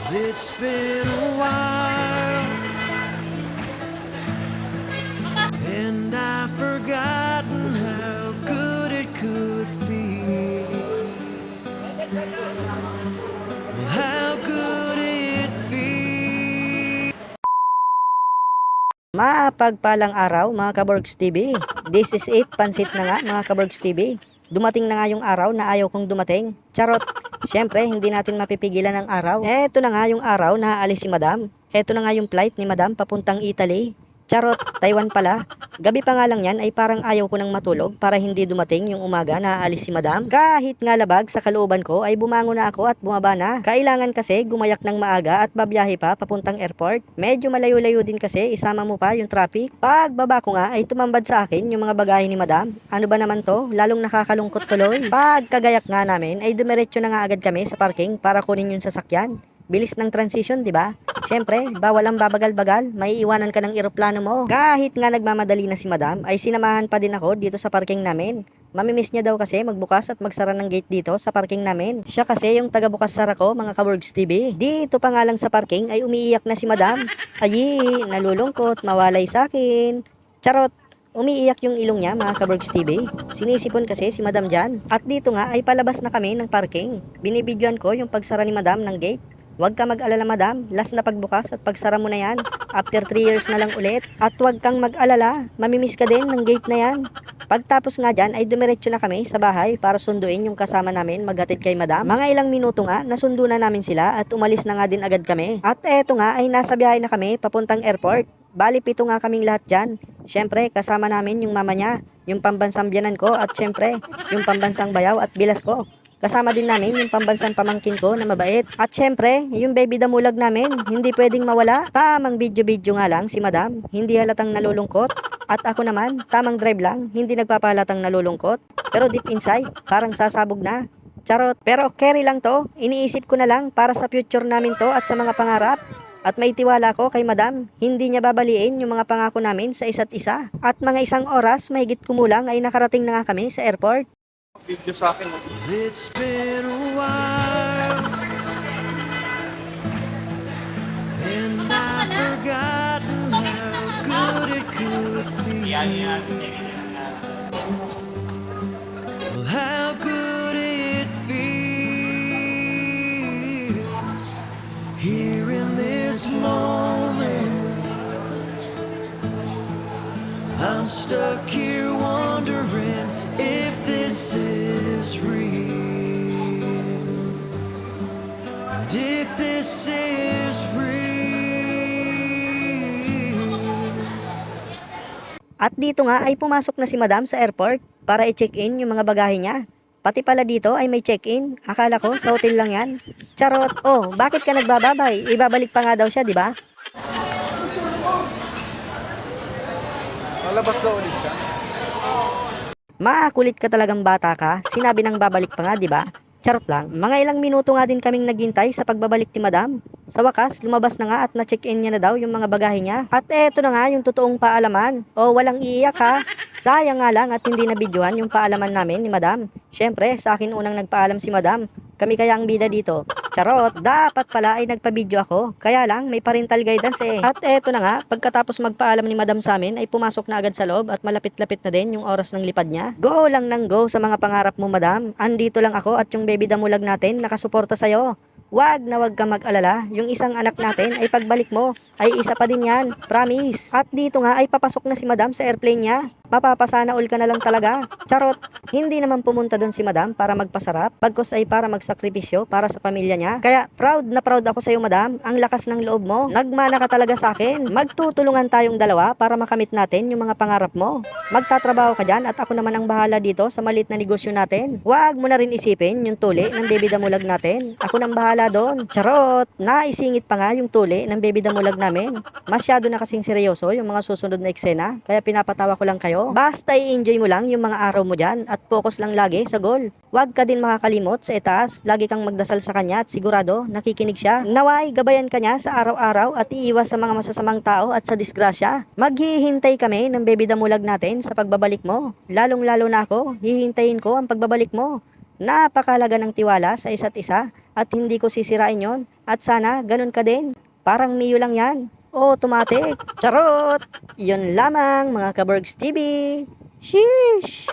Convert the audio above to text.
It's been a while, and I've forgotten how good it could feel. How good it feels. Mapagpalang araw mga Kaborgs TV. This is it, pansit na nga mga Kaborgs TV. Dumating na nga yung araw na ayaw kong dumating. Charot! Siyempre, hindi natin mapipigilan ang araw. Eto na nga yung araw na aalis si Madam. Eto na nga yung flight ni Madam papuntang Italy. Charot, Taiwan pala. Gabi pa nga lang yan ay parang ayaw ko nang matulog para hindi dumating yung umaga na aalis si Madam. Kahit nga labag sa kalooban ko ay bumangon na ako at bumaba na. Kailangan kasi gumayak ng maaga at babiyahe pa papuntang airport. Medyo malayo-layo din kasi, isama mo pa yung traffic. Pagbaba ko nga ay tumambad sa akin yung mga bagahe ni Madam. Ano ba naman to? Lalong nakakalungkot tuloy. Pagkagayak nga namin ay dumiretso na nga agad kami sa parking para kunin yung sasakyan. Bilis ng transition, di ba? Siyempre, bawal ang babagal-bagal, may iwanan ka ng eroplano mo. Kahit nga nagmamadali na si Madam, ay sinamahan pa din ako dito sa parking namin. Mamimiss niya daw kasi magbukas at magsara ng gate dito sa parking namin. Siya kasi yung taga-bukas sara ko, mga Kaborgs TV. Dito pa nga lang sa parking ay umiiyak na si Madam. Ayi, nalulungkot, mawalay sa akin. Charot! Umiiyak yung ilong niya, mga Kaborgs TV. Sinisipon kasi si Madam dyan. At dito nga ay palabas na kami ng parking. Binibidyoan ko yung pagsara ni Madam ng gate. Huwag ka mag-alala Madam, last na pagbukas at pagsara mo na yan. After 3 years na lang ulit. At huwag kang mag-alala, mamimiss ka din ng gate na yan. Pagtapos nga dyan ay dumiretso na kami sa bahay para sunduin yung kasama namin maghatid kay Madam. Mga ilang minuto nga, nasundo na namin sila at umalis na nga din agad kami. At eto nga ay nasa biyahe na kami papuntang airport. Bali 7 nga kaming lahat dyan. Siyempre, kasama namin yung mama niya, yung pambansang biyanan ko at siyempre, yung pambansang bayaw at bilas ko. Kasama din namin yung pambansang pamangkin ko na mabait. At syempre, yung baby damulag namin, hindi pwedeng mawala. Tamang video-video nga lang si Madam, hindi halatang nalulungkot. At ako naman, tamang drive lang, hindi nagpapahalatang nalulungkot. Pero deep inside, parang sasabog na. Charot. Pero carry lang to, iniisip ko na lang para sa future namin to at sa mga pangarap. At may tiwala ko kay Madam, hindi niya babaliin yung mga pangako namin sa isa't isa. At mga 1 oras, mahigit kumulang ay nakarating na nga kami sa airport. Video sa akin. It's been a while, and I've forgotten how good it could feel. How good it feels here in this moment. I'm stuck here wondering if this is real, and if this is real. At dito nga ay pumasok na si Madam sa airport para i-check-in yung mga bagahe niya. Pati pala dito ay may check-in. Akala ko sa hotel lang yan. Charot. Oh, bakit ka nagbababay? Ibabalik pa nga daw siya, di ba? Lalabas daw ulit siya. Makulit ka talagang bata ka. Sinabi nang babalik pa nga, di ba? Charot lang. Mga ilang minuto nga din kaming naghintay sa pagbabalik ni Madam. Sa wakas, lumabas na nga at na-check-in niya na daw yung mga bagahe niya. At eto na nga yung totoong paalaman. O walang iiyak ha. Sayang nga lang at hindi nabidyohan yung paalaman namin ni Madam. Siyempre, sa akin unang nagpaalam si Madam. Kami kaya ang bida dito. Charot, dapat pala ay nagpa-video ako. Kaya lang, may parental guidance eh. At eto na nga, pagkatapos magpaalam ni Madam sa amin, ay pumasok na agad sa loob at malapit-lapit na din yung oras ng lipad niya. Go lang ng go sa mga pangarap mo, Madam. Andito lang ako at yung baby damulag natin nakasuporta sa'yo. Wag na wag ka mag-alala, yung isang anak natin ay pagbalik mo, ay isa pa din yan, promise. At dito nga ay papasok na si Madam sa airplane niya. Mapapasana all ka na lang talaga. Charot, hindi naman pumunta doon si Madam para magpasarap, bagkos ay para magsakripisyo para sa pamilya niya. Kaya proud na proud ako sa iyo Madam, ang lakas ng loob mo. Nagmana ka talaga sa akin. Magtutulungan tayong dalawa para makamit natin yung mga pangarap mo. Magtatrabaho ka dyan at ako naman ang bahala dito sa maliit na negosyo natin. Wag mo na rin isipin yung tuli ng baby damulag natin. Ako nang bahala doon. Charot, naisingit pa nga yung tuli ng baby damulag namin. Masyado na kasing seryoso yung mga susunod na eksena, kaya pinapatawa ko lang kayo. Basta i-enjoy mo lang yung mga araw mo dyan at focus lang lagi sa goal. Huwag ka din makakalimot sa itaas. Lagi kang magdasal sa kanya at sigurado nakikinig siya. Naway, gabayan ka niya sa araw-araw at iiwas sa mga masasamang tao at sa disgrasya. Maghihintay kami ng baby damulag natin sa pagbabalik mo. Lalong-lalo na ako, hihintayin ko ang pagbabalik mo. Napakalaga ng tiwala sa isa't isa at hindi ko sisirain yon At sana ganun ka din. Parang Mio lang yan. Automatic. Charot! Yun lamang mga Kabergs TV. Sheesh!